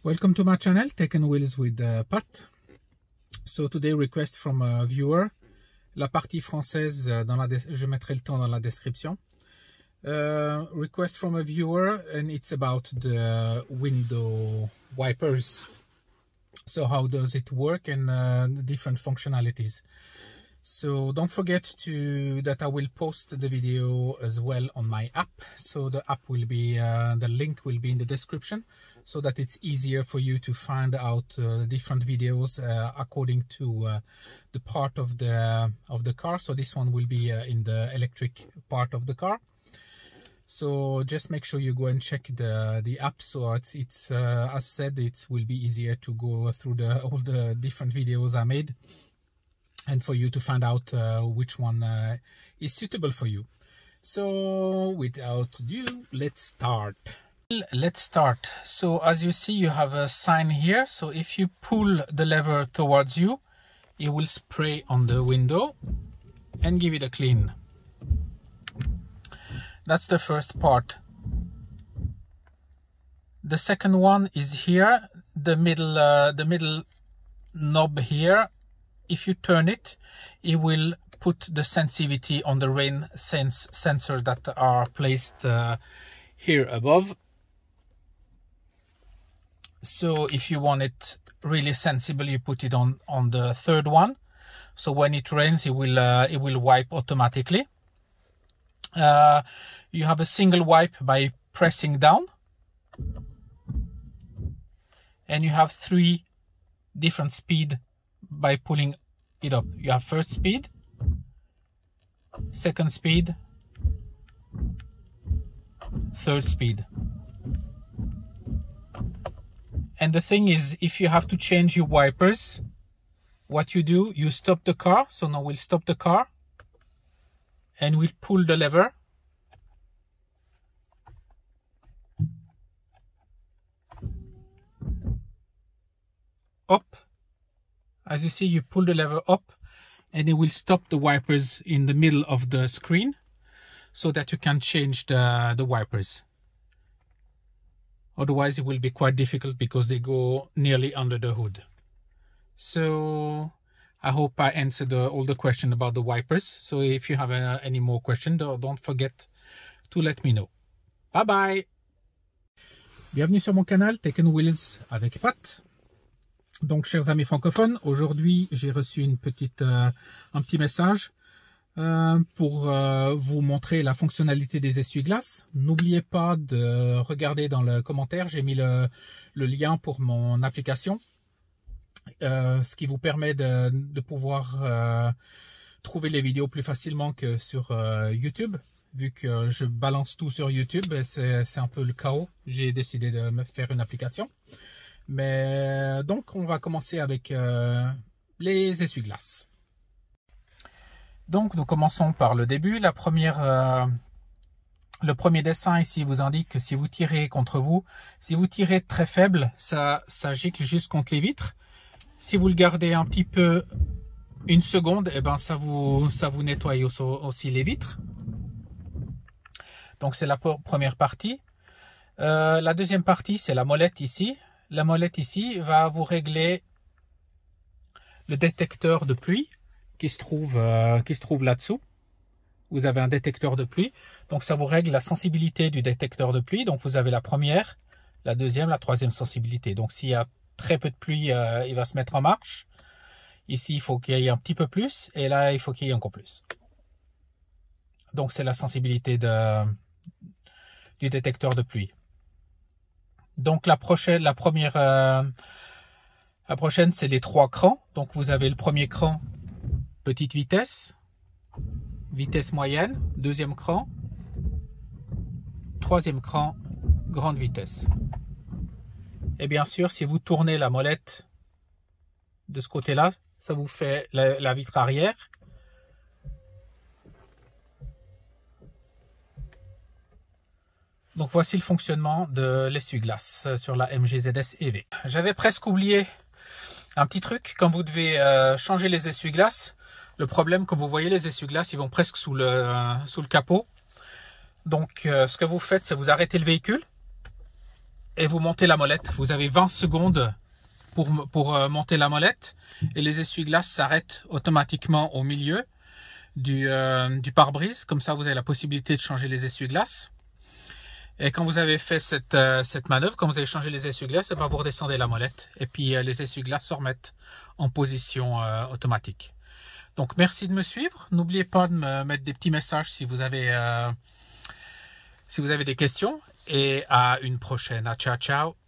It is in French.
Welcome to my channel, Tech and Wheels with Pat. So today request from a viewer. La partie française, je mettrai le temps dans la description. Request from a viewer, and it's about the window wipers. So how does it work and the different functionalities. So don't forget that I will post the video as well on my app. So the app will be, the link will be in the description, so that it's easier for you to find out different videos according to the part of the car. So this one will be in the electric part of the car. So just make sure you go and check the app. So it's as said, it will be easier to go through all the different videos I made, and for you to find out which one is suitable for you. So without ado, let's start. So as you see, you have a sign here. So if you pull the lever towards you, it will spray on the window and give it a clean. That's the first part. The second one is here, the middle knob here. If you turn it, it will put the sensitivity on the rain sensor that are placed here above. So if you want it really sensible, you put it on the third one. So when it rains, it will wipe automatically. You have a single wipe by pressing down, and you have 3 different speed by pulling it up. You have first speed, second speed, third speed. And the thing is, if you have to change your wipers, what you do, you stop the car. So now we'll stop the car and we'll pull the lever. Up. As you see, you pull the lever up and it will stop the wipers in the middle of the screen, so that you can change the wipers. Otherwise, it will be quite difficult because they go nearly under the hood. So I hope I answered all the questions about the wipers. So if you have any more questions, don't forget to let me know. Bye bye. Bienvenue sur mon canal Tech and Wheels avec Pat. Donc, chers amis francophones, aujourd'hui, j'ai reçu un petit message pour vous montrer la fonctionnalité des essuie-glaces. N'oubliez pas de regarder dans le commentaire, j'ai mis le lien pour mon application, ce qui vous permet de pouvoir trouver les vidéos plus facilement que sur YouTube. Vu que je balance tout sur YouTube, c'est un peu le chaos. J'ai décidé de me faire une application. Mais donc, on va commencer avec les essuie-glaces. Donc, nous commençons par le début. Le premier dessin ici vous indique que si vous tirez contre vous, si vous tirez très faible, ça gicle juste contre les vitres. Si vous le gardez un petit peu, une seconde, et ben ça vous nettoie aussi les vitres. Donc, c'est la première partie. La deuxième partie, c'est la molette ici. La molette ici va vous régler le détecteur de pluie qui se trouve là-dessous. Vous avez un détecteur de pluie. Donc ça vous règle la sensibilité du détecteur de pluie. Donc vous avez la première, la deuxième, la troisième sensibilité. Donc s'il y a très peu de pluie, il va se mettre en marche. Ici, il faut qu'il y ait un petit peu plus. Et là, il faut qu'il y ait encore plus. Donc c'est la sensibilité du détecteur de pluie. Donc la prochaine, c'est les 3 crans. Donc vous avez le premier cran, petite vitesse, vitesse moyenne, deuxième cran, troisième cran, grande vitesse. Et bien sûr, si vous tournez la molette de ce côté-là, ça vous fait la vitre arrière. Donc voici le fonctionnement de l'essuie-glace sur la MG ZS EV. J'avais presque oublié un petit truc. Quand vous devez changer les essuie-glaces, le problème, comme vous voyez, les essuie-glaces, ils vont presque sous le capot. Donc ce que vous faites, c'est vous arrêtez le véhicule. et vous montez la molette. Vous avez 20 secondes pour monter la molette et les essuie-glaces s'arrêtent automatiquement au milieu du pare-brise. Comme ça, vous avez la possibilité de changer les essuie-glaces. Et quand vous avez fait cette manœuvre, quand vous avez changé les essuie-glaces, vous redescendez la molette et puis les essuie-glaces se remettent en position automatique. Donc merci de me suivre. N'oubliez pas de me mettre des petits messages si vous avez des questions. Et à une prochaine. Ciao, ciao.